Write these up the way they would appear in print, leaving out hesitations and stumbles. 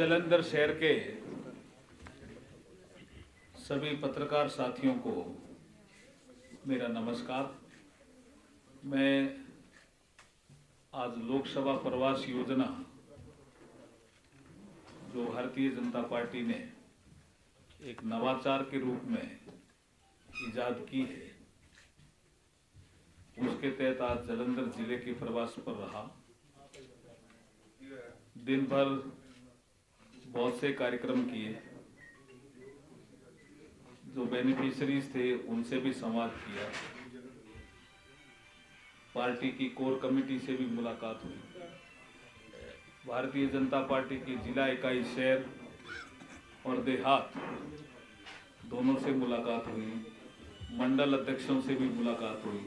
जालंधर शहर के सभी पत्रकार साथियों को मेरा नमस्कार। मैं आज लोकसभा प्रवास योजना जो भारतीय जनता पार्टी ने एक नवाचार के रूप में इजाद की है, उसके तहत आज जालंधर जिले के प्रवास पर रहा। दिन भर बहुत से कार्यक्रम किए, जो बेनिफिशरीज थे उनसे भी संवाद किया, पार्टी की कोर कमेटी से भी मुलाकात हुई, भारतीय जनता पार्टी की जिला इकाई शहर और देहात दोनों से मुलाकात हुई, मंडल अध्यक्षों से भी मुलाकात हुई,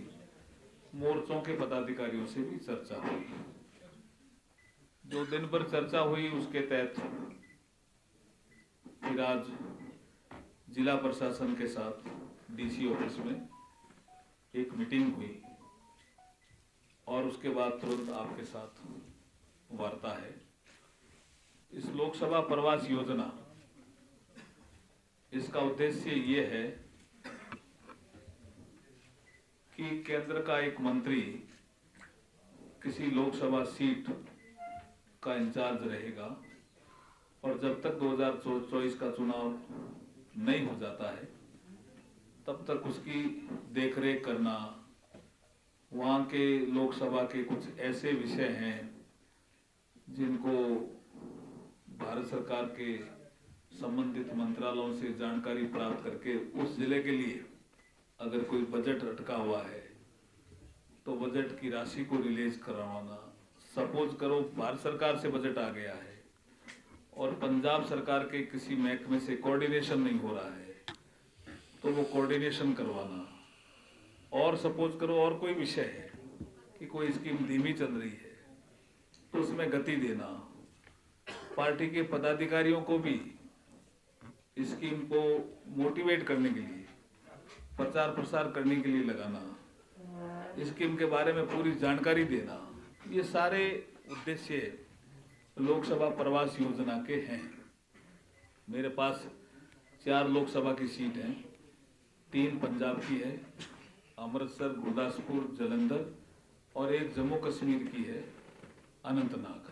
मोर्चों के पदाधिकारियों से भी चर्चा हुई। जो दिन भर चर्चा हुई उसके तहत फिर आज जिला प्रशासन के साथ डीसी ऑफिस में एक मीटिंग हुई और उसके बाद तुरंत आपके साथ वार्ता है। इस लोकसभा प्रवास योजना, इसका उद्देश्य ये है कि केंद्र का एक मंत्री किसी लोकसभा सीट का इंचार्ज रहेगा और जब तक 2024 का चुनाव नहीं हो जाता है तब तक उसकी देखरेख करना, वहाँ के लोकसभा के कुछ ऐसे विषय हैं जिनको भारत सरकार के संबंधित मंत्रालयों से जानकारी प्राप्त करके उस जिले के लिए अगर कोई बजट अटका हुआ है तो बजट की राशि को रिलीज करवाना। सपोज करो भारत सरकार से बजट आ गया है और पंजाब सरकार के किसी महकमे से कोऑर्डिनेशन नहीं हो रहा है तो वो कोऑर्डिनेशन करवाना। और सपोज करो और कोई विषय है कि कोई स्कीम धीमी चल रही है तो उसमें गति देना, पार्टी के पदाधिकारियों को भी स्कीम को मोटिवेट करने के लिए, प्रचार प्रसार करने के लिए लगाना, स्कीम के बारे में पूरी जानकारी देना, ये सारे उद्देश्य लोकसभा प्रवास योजना के हैं। मेरे पास 4 लोकसभा की सीट हैं, 3 पंजाब की है, अमृतसर, गुरदासपुर, जालंधर और एक जम्मू कश्मीर की है, अनंतनाग।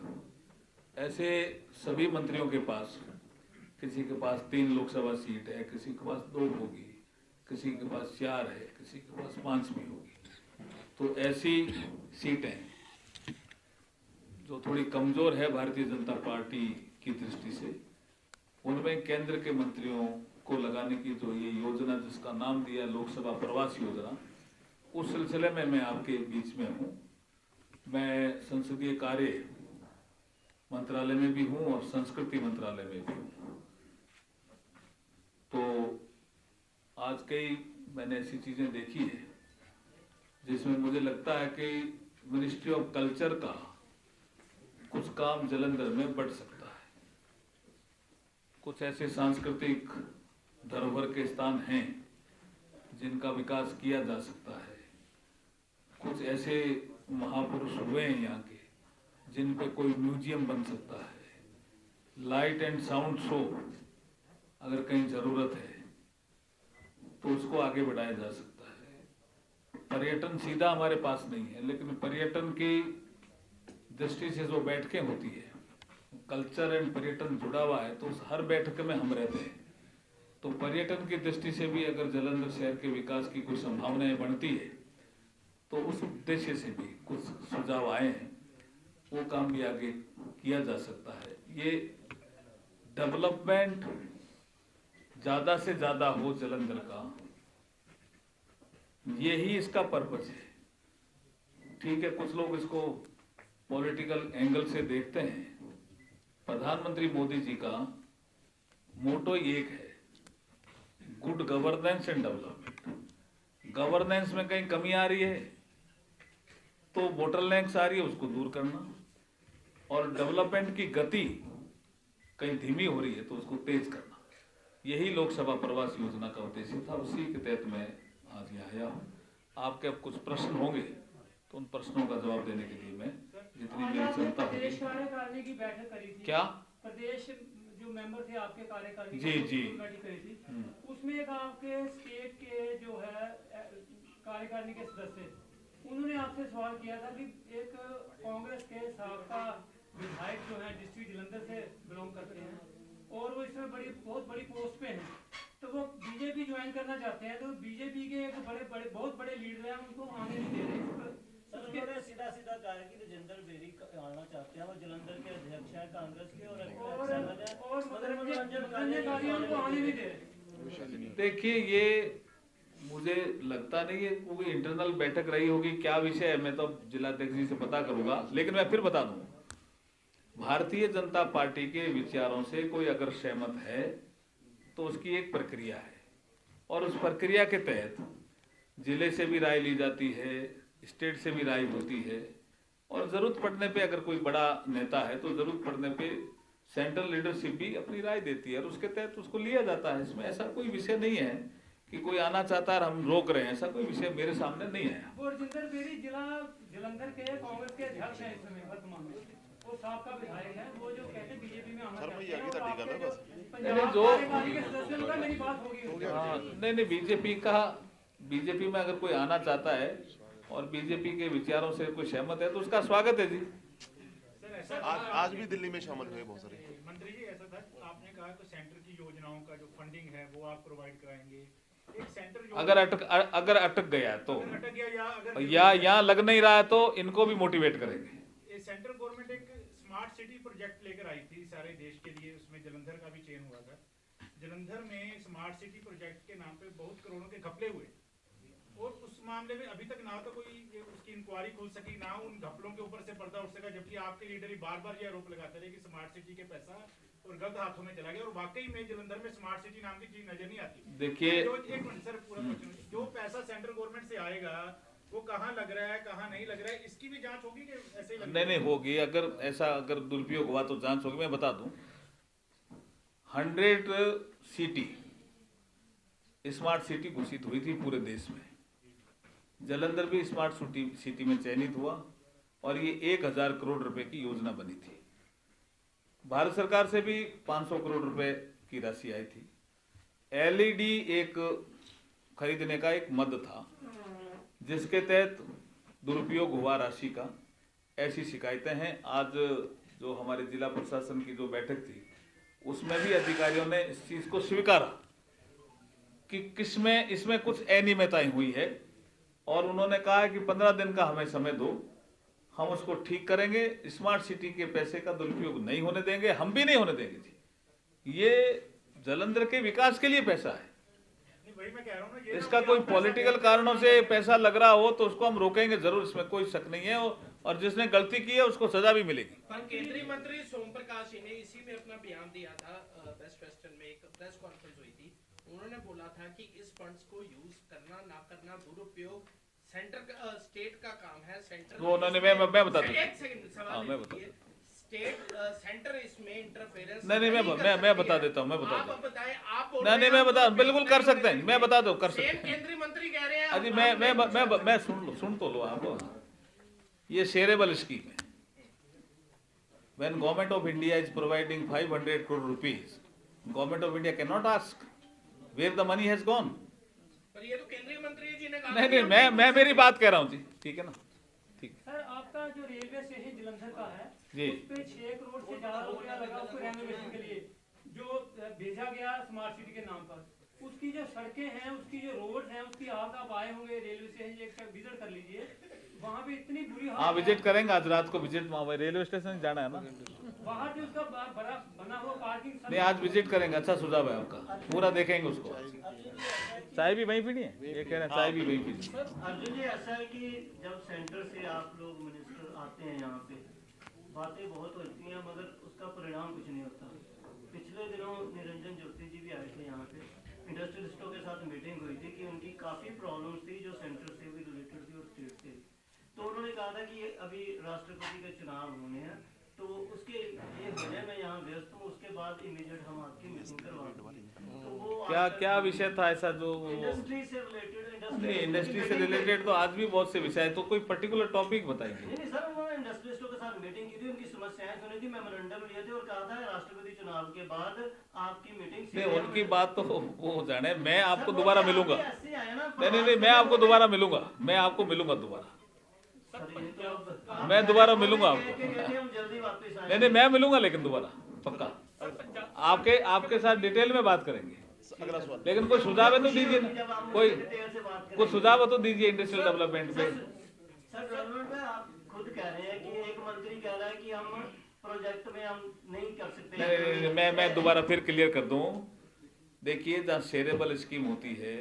ऐसे सभी मंत्रियों के पास, किसी के पास 3 लोकसभा सीट है, किसी के पास 2 होगी, किसी के पास 4 है, किसी के पास 5 भी होगी। तो ऐसी सीटें जो थोड़ी कमजोर है भारतीय जनता पार्टी की दृष्टि से, उनमें केंद्र के मंत्रियों को लगाने की जो ये योजना जिसका नाम दिया लोकसभा प्रवास योजना, उस सिलसिले में मैं आपके बीच में हूँ। मैं संसदीय कार्य मंत्रालय में भी हूँ और संस्कृति मंत्रालय में भी हूँ। तो आज कई मैंने ऐसी चीजें देखी है जिसमें मुझे लगता है कि मिनिस्ट्री ऑफ कल्चर का कुछ काम जालंधर में बढ़ सकता है। कुछ ऐसे सांस्कृतिक धरोहर के स्थान हैं जिनका विकास किया जा सकता है। कुछ ऐसे महापुरुष हुए हैं यहाँ के जिन पे कोई म्यूजियम बन सकता है। लाइट एंड साउंड शो अगर कहीं जरूरत है तो उसको आगे बढ़ाया जा सकता है। पर्यटन सीधा हमारे पास नहीं है, लेकिन पर्यटन की दृष्टि से जो बैठकें होती है, कल्चर एंड पर्यटन जुड़ा हुआ है, तो उस हर बैठक में हम रहते हैं। तो पर्यटन की दृष्टि से भी अगर जालंधर शहर के विकास की कुछ संभावनाएं बनती है तो उस उद्देश्य से भी कुछ सुझाव आए हैं, वो काम भी आगे किया जा सकता है। ये डेवलपमेंट ज्यादा से ज्यादा हो जालंधर का, यही इसका पर्पस है। ठीक है, कुछ लोग इसको पॉलिटिकल एंगल से देखते हैं। प्रधानमंत्री मोदी जी का मोटो एक है, good governance and development. Governance में कहीं कमी आ रही है तो बोटलनेक्स आ रही है, उसको दूर करना, और डेवलपमेंट की गति कहीं धीमी हो रही है तो उसको तेज करना। यही लोकसभा प्रवास योजना का उद्देश्य था। उसी के तहत मैं आज यहाँ आया हूँ। आपके अब कुछ प्रश्न होंगे तो उन प्रश्नों का जवाब देने के लिए मैं जितनी मेरी क्षमता होगी। की बैठक करी थी। क्या प्रदेश जो मेंबर थे आपके कार्यकारिणी जी, जी। करी थी, उसमें एक आपके स्टेट के जो है कार्यकारिणी के सदस्य, उन्होंने आपसे सवाल किया था कि एक कांग्रेस के साबका विधायक जो है डिस्ट्रिक्ट जलंधर से बिलोंग करते हैं और वो इसमें बहुत बड़ी पोस्ट पे हैं, तो वो बीजेपी ज्वाइन करना चाहते हैं, तो बीजेपी के एक बहुत बड़े लीडर हैं, उनको आने नहीं दे रहे। सर उन्होंने सीधा कहा कि राजेंद्र बेरी आना चाहते हैं, वो जलंधर के अध्यक्ष हैं कांग्रेस के और मनोरंजनकारी उनको आने नहीं दे रहे। देखिए, ये मुझे लगता नहीं है कोई इंटरनल बैठक रही होगी, क्या विषय है मैं तो जिलाध्यक्ष जी से पता करूंगा, लेकिन मैं फिर बता दूं, भारतीय जनता पार्टी के विचारों से कोई अगर सहमत है तो उसकी एक प्रक्रिया है और उस प्रक्रिया के तहत जिले से भी राय ली जाती है, स्टेट से भी राय होती है और जरूरत पड़ने पे अगर कोई बड़ा नेता है तो जरूरत पड़ने पे सेंट्रल लीडरशिप भी अपनी राय देती है और उसके तहत उसको लिया जाता है। इसमें ऐसा कोई विषय नहीं है कि कोई आना चाहता है और हम रोक रहे हैं, ऐसा कोई विषय मेरे सामने नहीं आया। वो राजेंद्र बेरी जिला जलंधर के कांग्रेस के अध्यक्ष हैं इस समय वर्तमान में, वो साबका विधायक हैं, वो जो कहते हैं बीजेपी में आना चाहते हैं और आपके जो पंजाब कार्यकारिणी के सदस्यों का मेरी बात होगी। नहीं, बीजेपी में अगर कोई आना चाहता है और बीजेपी के विचारों से कोई सहमत है तो उसका स्वागत है जी। आज भी दिल्ली में शामिल हुए बहुत सारे मंत्री जी। ऐसा था, आपने कहा तो सेंटर की योजनाओं का जो फंडिंग है वो आप प्रोवाइड कराएंगे। एक सेंटर अगर अटक गया तो अटक गया या यहाँ लग नहीं रहा है तो इनको भी मोटिवेट करेंगे। सेंट्रल गवर्नमेंट एक स्मार्ट सिटी प्रोजेक्ट लेकर आई थी सारे देश के लिए, उसमें जलंधर का भी चयन हुआ था। जलंधर में स्मार्ट सिटी प्रोजेक्ट के नाम पे बहुत करोड़ों के घपले हुए और उस मामले में अभी तक ना तो कोई उसकी इंक्वायरी खुल सकी, ना उन घपलों के ऊपर से पर्दा उठ सका, जबकि आपके लीडर ही बार बार ये आरोप लगाते रहे कि स्मार्ट सिटी के पैसा और गलत हाथों में चला गया और वाकई में जलंधर में स्मार्ट सिटी नाम की चीज नजर नहीं आती। देखिए, एक मिनट सर, पूरा क्वेश्चन, जो पैसा सेंट्रल गवर्नमेंट से आएगा वो कहाँ लग रहा है कहाँ नहीं लग रहा है, इसकी भी जांच होगी कि ऐसे ही नहीं होगी। अगर दुरुपयोग हुआ तो जांच होगी। मैं बता दूं, 100 सिटी स्मार्ट सिटी घोषित हुई थी पूरे देश में, जलंधर भी स्मार्ट सिटी में चयनित हुआ और ये 1000 करोड़ रुपए की योजना बनी थी। भारत सरकार से भी 500 करोड़ रुपए की राशि आई थी। एलईडी एक खरीदने का एक मद था जिसके तहत दुरुपयोग हुआ राशि का, ऐसी शिकायतें हैं। आज जो हमारे जिला प्रशासन की जो बैठक थी उसमें भी अधिकारियों ने इस चीज को स्वीकारा कि इसमें कुछ अनियमितताएं हुई है और उन्होंने कहा कि 15 दिन का हमें समय दो, हम उसको ठीक करेंगे। स्मार्ट सिटी के पैसे का दुरुपयोग नहीं होने देंगे, हम भी नहीं होने देंगे जी। ये जलंधर के विकास के लिए पैसा है, वही मैं कह रहा हूं ना, इसका कोई पॉलिटिकल कारणों से पैसा लग रहा हो तो उसको हम रोकेंगे जरूर, इसमें कोई शक नहीं है और जिसने गलती की है उसको सजा भी मिलेगी। पर केंद्रीय मंत्री सोम प्रकाश जी ने इसी में अपना बयान दिया था, बेस्ट वेस्टर्न में एक प्रेस कॉन्फ्रेंस हुई थी, उन्होंने बोला था कि इस फंड्स को यूज करना ना करना दुरुपयोग सेंटर का स्टेट का काम है। सेंटर वो उन्होंने मैं बता दूं, एक सेकंड सवाल मैं बता, स्टेट सेंटर इसमें इंटरफेरेंस नहीं मैं बता देता हूँ, मैं बता आप बताएं, आप नहीं मैं बता, बिल्कुल कर सकते हैं, मैं बता दो, कर सकते हैं। केंद्रीय मंत्री कह रहे हैं। अजी मैं सुन तो लो आप। ये शेयरेबल स्कीम है। When Government of India is providing 500 crore rupees, Government of India cannot ask where the money has gone. पर ये तो केंद्रीय मंत्री जी ने कहा। नहीं मैं मेरी बात कह रहा हूँ जी, ठीक है ना, ठीक। सर आपका जो रेलवे स्टेशन जलंधर का है जी, उस पे 6 करोड़ से ज्यादा रुपया लगा उसको रेनोवेशन के लिए, जो भेजा गया स्मार्ट सिटी के नाम पर। उसकी जो सड़कें हैं, उसकी जो रोड हैं, उसकी आप आए होंगे रेलवे स्टेशन, एक विजिट कर लीजिए, वहाँ पे इतनी बुरी हालत। हाँ विजिट करेंगे, आज रात को विजिट, वहाँ रेलवे स्टेशन जाना है ना, वहाँ जो उसका बड़ा बना हुआ पार्किंग। नहीं आज विजिट करेंगे, अच्छा सुझाव है आपका, पूरा देखेंगे उसको। चाय भी वहीं पीनी है, ये कह रहे हैं चाय भी वहीं पीनी है। अर्जुन जी, ऐसा है कि जब सेंटर से आप लोग मिनिस्टर आते हैं यहाँ पे, बातें बहुत होती हैं मगर उसका परिणाम कुछ नहीं होता। पिछले दिनों निरंजन ज्योति जी भी आए थे यहाँ पे, इंडस्ट्रियलिस्टों के साथ मीटिंग हुई थी कि उनकी काफ़ी प्रॉब्लम्स थी जो सेंटर से भी रिलेटेड थी और स्टेट से। तो उन्होंने कहा था कि अभी राष्ट्रपति के चुनाव होने हैं तो तो उसके ये वजह मैं यहाँ व्यस्त हूँ, उसके बाद इमीडिएट हम आपकी मीटिंग करवाएंगे। तो वो क्या क्या विषय था ऐसा जो इंडस्ट्री से रिलेटेड, नहीं, इंडस्ट्री से रिलेटेड तो आज भी बहुत से विषय है, तो कोई पर्टिकुलर टॉपिक बताइए। नहीं सर, उन्होंने इंडस्ट्रियलिस्टों के साथ मीटिंग की थी, उनकी समस्याएं सुनी थी, मेमोरेंडम लिए थे और कहा था राष्ट्रपति चुनाव के बाद आपकी मीटिंग। नहीं, उनकी बात तो वो जाने, मैं आपको दोबारा मिलूंगा। ऐसे आए ना, नहीं, मैं आपको दोबारा मिलूंगा, मैं आपको मिलूंगा दोबारा, मैं दोबारा मिलूंगा आपको। हम जल्दी वापस आए। नहीं, मैं मिलूंगा लेकिन दोबारा पक्का, आपके साथ डिटेल में बात करेंगे। अगला सवाल। लेकिन कोई सुझाव है तो दीजिए ना, कोई सुझाव है तो दीजिए इंडस्ट्रियल डेवलपमेंट पे। सर डेवलपमेंट में आप खुद कह रहे हैं कि एक मंत्री कह रहा है कि हम प्रोजेक्ट में हम नहीं कर सकते। नहीं, मैं दोबारा फिर क्लियर कर दूं। देखिए, जहाँ शेयरेबल स्कीम होती है,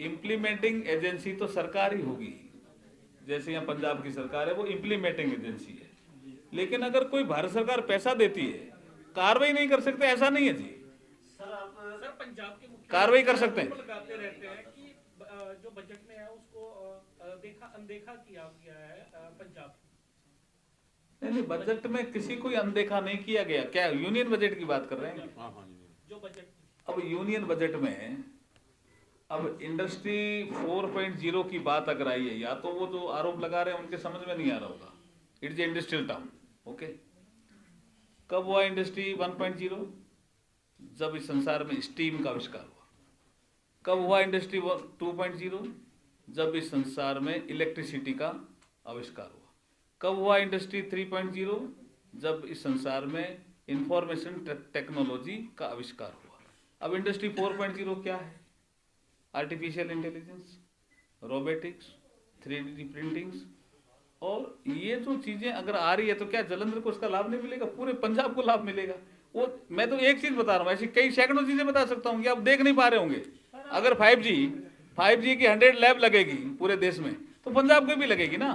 इम्प्लीमेंटिंग एजेंसी तो सरकार ही होगी। जैसे यहाँ पंजाब की सरकार है, वो इम्प्लीमेंटिंग एजेंसी है। लेकिन अगर कोई भारत सरकार पैसा देती है, कार्रवाई नहीं कर सकते ऐसा नहीं है जी। सर पंजाब के मुख्यमंत्री कार्रवाई कर सकते हैं। लगाते रहते हैं कि जो बजट में है उसको अनदेखा किया गया है पंजाब। नहीं, बजट में किसी को अनदेखा नहीं किया गया। क्या यूनियन बजट की बात कर रहे हैं? जो बजट, अब यूनियन बजट में अब इंडस्ट्री 4.0 की बात अगर आई है, या तो वो जो आरोप लगा रहे हैं उनके समझ में नहीं आ रहा होगा। It's industrial town, okay. कब हुआ इंडस्ट्री 1.0? जब इस संसार में स्टीम का आविष्कार हुआ। कब हुआ इंडस्ट्री 2.0? जब इस संसार में इलेक्ट्रिसिटी का आविष्कार हुआ। कब हुआ इंडस्ट्री 3.0? जब इस संसार में इंफॉर्मेशन टेक्नोलॉजी का आविष्कार हुआ। अब इंडस्ट्री 4.0 क्या है? Artificial intelligence, robotics, 3D printings, और ये जो चीजें अगर आ रही है तो क्या जलंधर को उसका लाभ नहीं मिलेगा? पूरे पंजाब को लाभ मिलेगा। वो मैं तो एक चीज बता रहा हूँ, ऐसी कई सैकड़ों चीजें बता सकता हूँ कि आप देख नहीं पा रहे होंगे। अगर 5G की 100 लैब लगेगी पूरे देश में, तो पंजाब को भी लगेगी ना।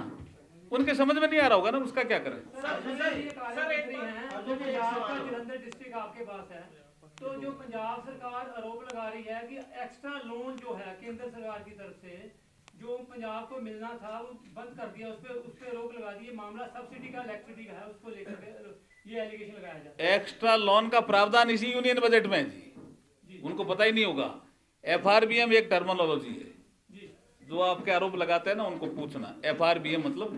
उनके समझ में नहीं आ रहा होगा ना, उसका क्या करें। जलंधर डिस्ट्रिक्ट आपके पास है, तो जो पंजाब सरकार आरोप लगा रही है कि एक्स्ट्रा लोन जो है केंद्र सरकार की तरफ से जो पंजाब को मिलना था वो बंद कर दिया, उस पे रोक लगा दी। मामला सब्सिडी का, इलेक्ट्रिसिटी का है, उसको लेकर ये एलिगेशन लगाया जाता है। एक्स्ट्रा लोन का प्रावधान इसी यूनियन बजट में है जी, उनको पता ही नहीं होगा। FRBM एक टर्मिनोलॉजी है जी, जो आपके आरोप लगाते हैं ना, उनको पूछना। FRBM मतलब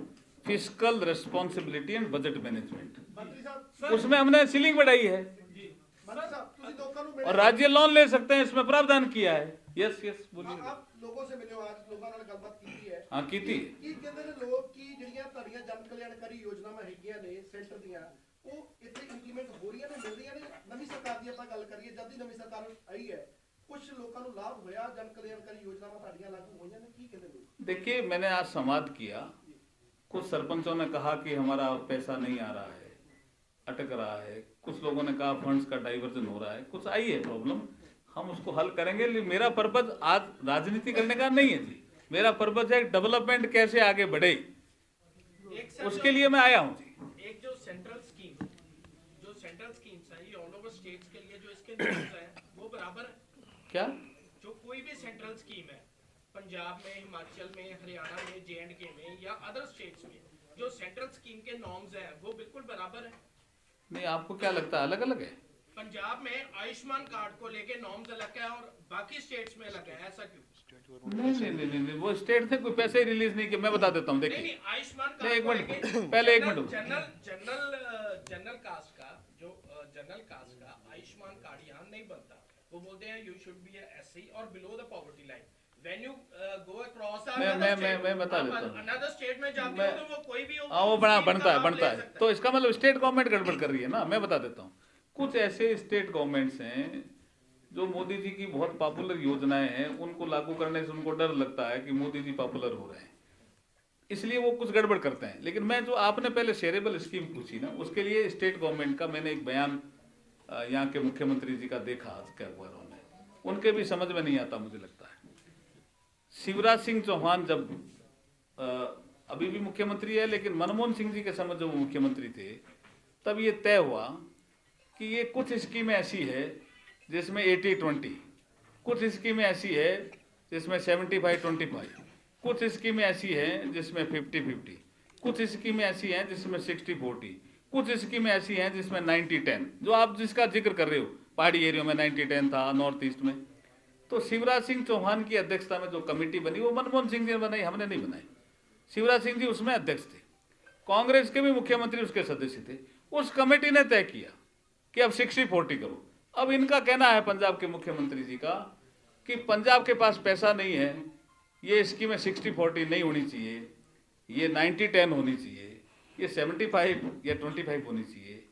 fiscal responsibility and budget management, मंत्री साहब, उसमें हमने सीलिंग बढ़ाई है मंत्री साहब, ਤੁਸੀਂ ਲੋਕਾਂ ਨੂੰ और राज्य लोन ले सकते हैं, इसमें प्रावधान किया है। यस बोलिए। आप लोगों से मिले हो, आज लोगों ਨਾਲ ਗੱਲਬਾਤ ਕੀਤੀ ਹੈ। हाँ की थी। ਕੀ ਕਹਿੰਦੇ ਨੇ ਲੋਕ ਕਿ ਜਿਹੜੀਆਂ ਤੁਹਾਡੀਆਂ ਜਨ ਕਲਿਆਣਕਾਰੀ ਯੋਜਨਾਵਾਂ ਹੈਗੀਆਂ ਨੇ ਸੈਂਟਰ ਦੀਆਂ, ਉਹ ਇੱਥੇ ਇੰਪਲੀਮੈਂਟ ਹੋ ਰਹੀਆਂ ਨੇ, ਮਿਲ ਰਹੀਆਂ ਨੇ? ਨਵੀਂ ਸਰਕਾਰ ਦੀ ਆਪਾਂ ਗੱਲ ਕਰੀਏ, ਜਦ ਦੀ ਨਵੀਂ ਸਰਕਾਰ ਆਈ ਹੈ, ਕੁਝ ਲੋਕਾਂ ਨੂੰ ਲਾਭ ਹੋਇਆ, ਜਨ ਕਲਿਆਣਕਾਰੀ ਯੋਜਨਾਵਾਂ ਤੁਹਾਡੀਆਂ ਲਾਗੂ ਹੋਈਆਂ ਨੇ, ਕੀ ਕਹਿੰਦੇ ਲੋਕ? देखिए, मैंने आज संवाद किया, कुछ सरपंचों ने कहा कि हमारा पैसा नहीं आ रहा है, अटक रहा है। कुछ लोगों ने कहा फंड्स का डाइवर्जन हो रहा है। कुछ आई है प्रॉब्लम, हम उसको हल करेंगे। लेकिन मेरा पर्पज आज राजनीति करने का नहीं है जी। मेरा पर्पज है डेवलपमेंट कैसे आगे बढ़े, उसके लिए मैं आया हूँ जी। एक जो सेंट्रल स्कीम्स है ये ऑल ओवर स्टेट्स के लिए जो इसके नॉर्म्स हैं वो बराबर है। क्या? जो कोई भी सेंट्रल स्कीम है पंजाब में, हिमाचल में, हरियाणा में, J&K में या अदर स्टेट्स में, जो सेंट्रल स्कीम के नॉर्म्स हैं वो बिल्कुल बराबर है। नहीं, आपको क्या लगता है अलग अलग है? पंजाब में आयुष्मान कार्ड को लेके नॉर्म्स अलग है और बाकी स्टेट्स में अलग है, ऐसा क्यों? नहीं, वो स्टेट से कोई पैसे ही रिलीज नहीं किए। मैं बता देता हूँ, नहीं, देखिए। आयुष्मान नहीं, कार्ड एक को मिनट, लेके पहले एक मिनट। जनरल कास्ट का जो जनरल कास्ट का आयुष्मान कार्ड यहाँ नहीं बनता। वो बोलते हैं यू शुड बी SC और below the poverty line. When you go across मैं बता देता हूँ। another state में जाते हो तो वो कोई भी हो, हाँ, वो उस बनता scheme का लाभ ले है। सकता तो इसका मतलब स्टेट गवर्नमेंट गड़बड़ कर रही है ना। मैं बता देता हूँ, कुछ ऐसे स्टेट गवर्नमेंट्स हैं जो मोदी जी की बहुत पॉपुलर योजनाएं हैं, उनको लागू करने से उनको डर लगता है कि मोदी जी पॉपुलर हो रहे हैं, इसलिए वो कुछ गड़बड़ करते हैं। लेकिन मैं जो आपने पहले शेयरेबल स्कीम पूछी ना, उसके लिए स्टेट गवर्नमेंट का मैंने एक बयान यहाँ के मुख्यमंत्री जी का देखा आज के अखबारों में, उनके भी समझ में नहीं आता मुझे लगता है। शिवराज सिंह चौहान जब अभी भी मुख्यमंत्री है, लेकिन मनमोहन सिंह जी के समय जब वो मुख्यमंत्री थे, तब ये तय हुआ कि ये कुछ स्कीमें ऐसी है जिसमें 80-20, कुछ स्कीमें ऐसी है जिसमें 75-25, कुछ स्कीमें ऐसी हैं जिसमें 50-50, कुछ स्कीमें ऐसी हैं जिसमें 60-40, कुछ स्कीमें ऐसी हैं जिसमें 90-10, जो आप जिसका जिक्र कर रहे हो, पहाड़ी एरिया में 90-10 था, नॉर्थ ईस्ट में। तो शिवराज सिंह चौहान की अध्यक्षता में जो कमेटी बनी वो मनमोहन सिंह जी ने बनाई, हमने नहीं बनाई। शिवराज सिंह जी उसमें अध्यक्ष थे, कांग्रेस के भी मुख्यमंत्री उसके सदस्य थे। उस कमेटी ने तय किया कि अब 60-40 करो। अब इनका कहना है पंजाब के मुख्यमंत्री जी का कि पंजाब के पास पैसा नहीं है, ये स्कीमें 60-40 नहीं होनी चाहिए, ये 90-10 होनी चाहिए, ये 75 या 25 होनी चाहिए।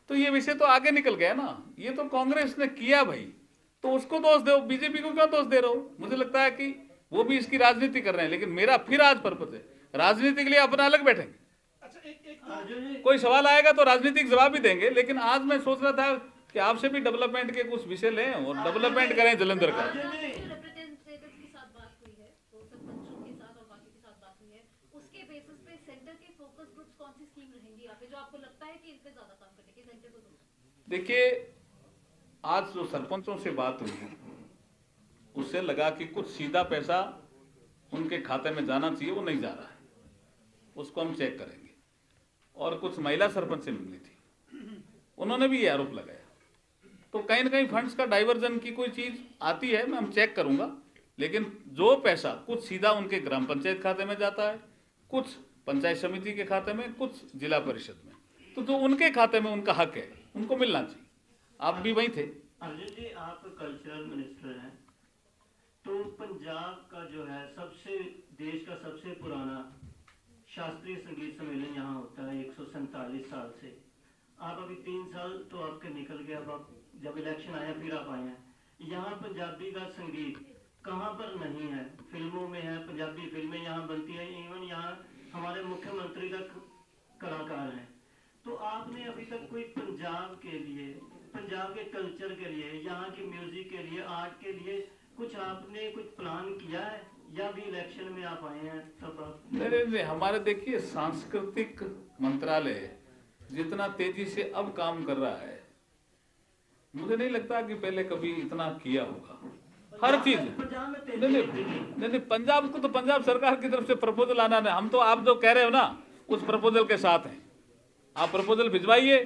तो ये विषय तो आगे निकल गया ना, ये तो कांग्रेस ने किया भाई, तो उसको दोष दो, बीजेपी को क्यों दोष दे रहे हो? मुझे लगता है कि वो भी इसकी राजनीति कर रहे हैं, लेकिन मेरा फिर आज पर्पज है, राजनीति के लिए अपना अलग बैठेंगे। अच्छा, एक अर्जुन जी, कोई सवाल आएगा तो राजनीतिक जवाब भी देंगे, लेकिन आज मैं सोच रहा था कि आपसे भी डेवलपमेंट के कुछ विषय लें और डेवलपमेंट करें जलंधर का। अर्जुन जी, रिप्रेजेंटेटिव्स के साथ बात हुई है, तो सरपंचों के साथ और बाकी के साथ बात हुई है, उसके बेसिस पे सेंटर के फोकस ग्रुप्स कौन सी स्कीम रहेंगी यहाँ पे जो आपको लगता है कि इन पे ज्यादा काम करने की सेंटर को दो? देखिए, आज जो सरपंचों से बात हुई उससे लगा कि कुछ सीधा पैसा उनके खाते में जाना चाहिए, वो नहीं जा रहा है, उसको हम चेक करेंगे। और कुछ महिला सरपंच से मिली थी, उन्होंने भी ये आरोप लगाया। तो कहीं ना कहीं फंड्स का डाइवर्जन की कोई चीज आती है, मैं हम चेक करूंगा, लेकिन जो पैसा कुछ सीधा उनके ग्राम पंचायत खाते में जाता है, कुछ पंचायत समिति के खाते में, कुछ जिला परिषद में, तो जो उनके खाते में उनका हक है उनको मिलना चाहिए। आप भी वहीं थे। अर्जुन जी, आप कल्चरल मिनिस्टर हैं, तो पंजाब का जो है सबसे देश का सबसे पुराना शास्त्रीय संगीत सम्मेलन यहाँ होता है 147 साल से। आप अभी 3 साल तो आपके निकल गया, अब आप जब इलेक्शन आया फिर आप आए हैं। यहाँ पंजाबी का संगीत कहाँ पर नहीं है? फिल्मों में है, पंजाबी फिल्में यहाँ बनती हैं, इवन यहाँ हमारे मुख्यमंत्री तक कलाकार हैं। तो आपने अभी तक कोई पंजाब के लिए, पंजाब के कल्चर के लिए, यहाँ की म्यूजिक के लिए, आर्ट के लिए कुछ आपने कुछ प्लान किया है, या भी इलेक्शन में आप आए हैं तब आप? नहीं, हमारे देखिए सांस्कृतिक मंत्रालय जितना तेजी से अब काम कर रहा है, मुझे नहीं लगता कि पहले कभी इतना किया होगा। हर चीज पंजाब में नहीं, पंजाब को तो पंजाब सरकार की तरफ से प्रपोजल आना है। हम तो आप जो कह रहे हो ना उस प्रपोजल के साथ हैं, आप प्रपोजल भिजवाइए,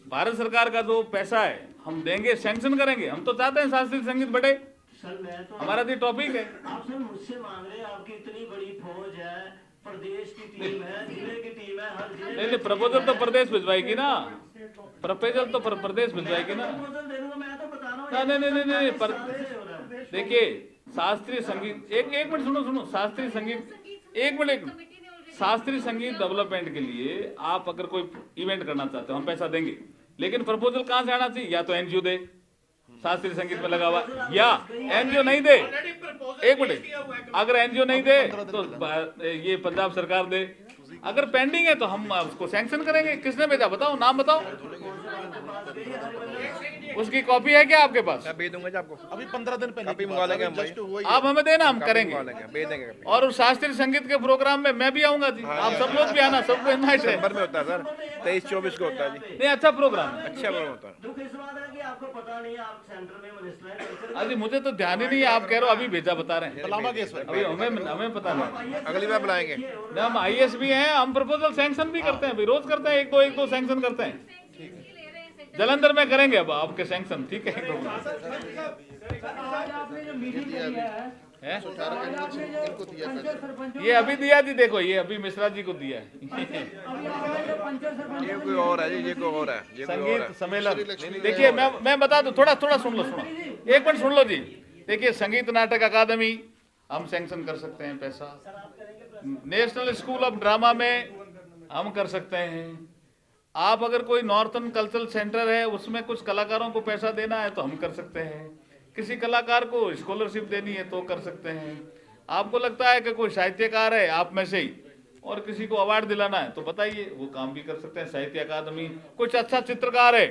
भारत सरकार का जो पैसा है हम देंगे, सैंक्शन करेंगे। हम तो चाहते हैं शास्त्रीय संगीत बढ़े, सर मैं तो हमारा तो टॉपिक है। आप सर मुझसे मांग रहे हैं, आपकी इतनी बड़ी फौज है, प्रदेश की टीम है, जिले की टीम है, हर जिले नहीं, प्रपोजल तो प्रदेश भिजवाएगी ना, प्रपोजल तो प्रदेश भिजवाएगी ना। प्रपोजल दे दूंगा, मैं तो बता रहा हूँ। नहीं, देखिए शास्त्रीय संगीत, एक मिनट सुनो, शास्त्रीय संगीत, एक मिनट, शास्त्रीय संगीत डेवलपमेंट के लिए आप अगर कोई इवेंट करना चाहते हो हम पैसा देंगे, लेकिन प्रपोजल कहाँ से आना चाहिए? या तो एनजीओ दे शास्त्रीय संगीत में लगा हुआ, या एनजीओ नहीं दे, एक मिनट, अगर एनजीओ नहीं दे तो ये पंजाब सरकार दे। अगर पेंडिंग है तो हम उसको सैंक्शन करेंगे। किसने भेजा बताओ, नाम बताओ, उसकी कॉपी है क्या आपके पास? मैं भेज दूंगा जी आपको, अभी 15 दिन पहले कॉपी मंगवा लेंगे हम भाई, आप हमें देना, हम करेंगे। भेज देंगे कॉपी। और उस शास्त्रीय संगीत के प्रोग्राम में मैं भी आऊंगा जी, आप सब लोग भी आना, सबको इनवाइट है। दिसंबर में होता है सर, 23-24 को होता है जी। नहीं, अच्छा प्रोग्राम है। अच्छा प्रोग्राम होता है। दुख इस बात है कि आपको पता नहीं है, आप सेंटर में मिनिस्टर हैं। अजी मुझे तो ध्यान ही नहीं है, आप कह रहे हो अभी भेजा बता रहे हैं, पलामा केस में अभी हमें पता नहीं। अगली बार बुलाएंगे। हम आईएएस भी हैं, हम प्रपोजल सैंक्शन भी करते हैं, रोज करते हैं, एक दो सैंक्शन करते हैं। जलंधर में करेंगे अब आपके सैंक्शन, ठीक है? आज आपने जो मीटिंग करी है, हैं? आज आपने जो पंचर सरपंचों, ये अभी दिया जी, देखो ये अभी मिश्रा जी को दिया है। अभी आपने जो पंचर सरपंचों ये कोई और है जी, ये कोई और है, ये कोई और है। संगीत सम्मेलन, देखिए मैं बता दूं, थोड़ा सुन लो, एक मिनट सुन लो जी। देखिए संगीत नाटक अकादमी हम सैंक्शन कर सकते हैं पैसा, नेशनल स्कूल ऑफ ड्रामा में हम कर सकते हैं। आप अगर कोई नॉर्थन कल्चरल सेंटर है उसमें कुछ कलाकारों को पैसा देना है तो हम कर सकते हैं, किसी कलाकार को स्कॉलरशिप देनी है तो कर सकते हैं। आपको लगता है कि कोई साहित्यकार है आप में से ही और किसी को अवार्ड दिलाना है तो बताइए, वो काम भी कर सकते हैं। साहित्य अकादमी, कुछ अच्छा चित्रकार है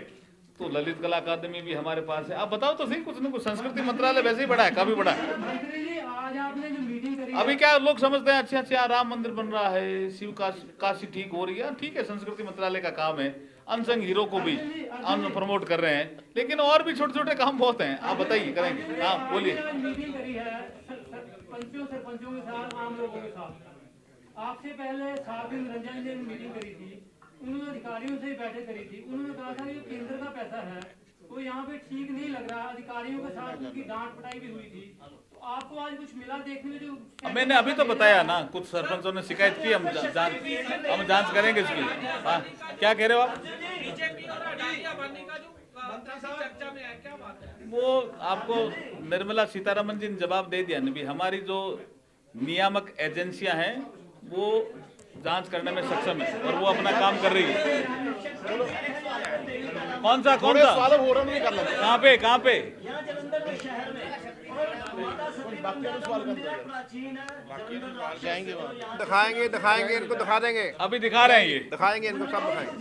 तो ललित कला अकादमी भी हमारे पास है। आप बताओ तो सही, कुछ न कुछ। संस्कृति मंत्रालय वैसे ही बड़ा है, काफी बड़ा है। मंत्री जी आज आपने जो मीटिंग करी अभी क्या लोग समझते हैं अच्छा राम मंदिर बन रहा है, शिव काशी ठीक हो रही है, ठीक है, संस्कृति मंत्रालय का काम है, अनसंग हीरो को भी हम प्रमोट कर रहे हैं, लेकिन और भी छोटे छोटे काम बहुत हैं। आप बताइए, करेंगे? हाँ बोलिए। मीटिंग करी है पंचों सरपंचों के साथ, आम लोगों के साथ, आपसे पहले साबिर निरंजन जी ने मीटिंग करी थी, उन्होंने अधिकारियों से ही बैठक करी थी। उन्होंने कहा था ये केंद्र का पैसा है, तो यहाँ पे ठीक नहीं लग रहा। अधिकारियों के साथ उनकी डांट पिटाई भी हुई थी। तो आपको आज कुछ मिला देखने में? जो मैंने अभी तो बताया ना, कुछ सरपंचों ने शिकायत की, हम जांच करेंगे इसकी। हाँ, क्या कह रहे हो आप? बीजेपी और अडानिया बनने का जो चर्चा में है, क्या बात है? वो आपको निर्मला सीतारमन जी ने जवाब दे दिया ना भी, हमारी जो नियामक एजेंसियां हैं वो जांच करने में सक्षम है और वो अपना काम कर रही है। कौन सा कहाँ पे यहाँ जलंधर के शहर में और माता सती मंदिर प्राचीन है। दिखाएंगे इनको, दिखा देंगे। अभी दिखा रहे हैं, ये दिखाएंगे इनको, सब दिखाएंगे।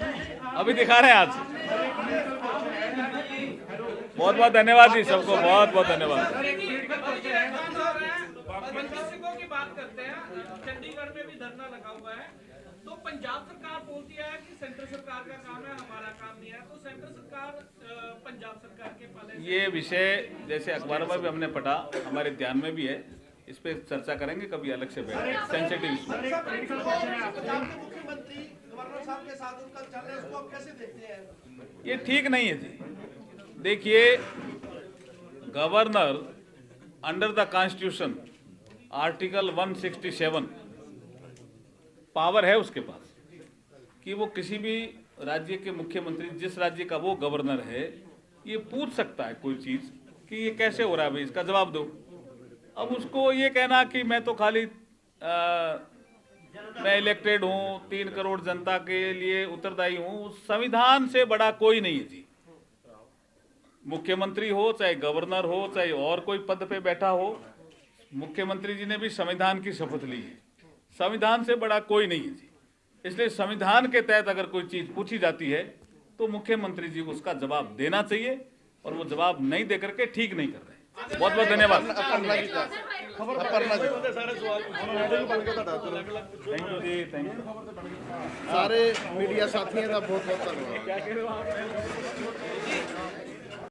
अभी दिखा रहे हैं आज। बहुत बहुत धन्यवाद जी सबको, बहुत बहुत धन्यवाद। सिखों की बात करते हैं, चंडीगढ़ में भी धरना लगा हुआ है। तो पंजाब सरकार बोलती है कि सेंट्रल सरकार का काम है, हमारा काम नहीं है। तो सेंट्रल सरकार पंजाब सरकार के पाले ये विषय जैसे अखबारों में भी हमने पढ़ा, हमारे ध्यान में भी है, इस पे चर्चा करेंगे कभी अलग से बैठ, सेंसिटिव इशू। पंजाब के मुख्यमंत्री गवर्नर साहब के साथ उनका चल रहा है, उसको आप कैसे देखते हैं? ये ठीक नहीं है जी। देखिए, governor under the constitution article 167 power है उसके पास कि वो किसी भी राज्य के मुख्यमंत्री, जिस राज्य का वो गवर्नर है, ये पूछ सकता है कोई चीज कि ये कैसे हो रहा है भाई, इसका जवाब दो। अब उसको ये कहना कि मैं तो खाली मैं इलेक्टेड हूँ, 3 करोड़ जनता के लिए उत्तरदायी हूँ, संविधान से बड़ा कोई नहीं है जी। मुख्यमंत्री हो, चाहे गवर्नर हो, चाहे और कोई पद पे बैठा हो, मुख्यमंत्री जी ने भी संविधान की शपथ ली है। संविधान से बड़ा कोई नहीं है जी। इसलिए संविधान के तहत अगर कोई चीज पूछी जाती है तो मुख्यमंत्री जी को उसका जवाब देना चाहिए, और वो जवाब नहीं दे करके ठीक नहीं कर रहे। बहुत बहुत धन्यवाद। Thank you ji, thank you. सारे मीडिया साथियों का बहुत बहुत धन्यवाद।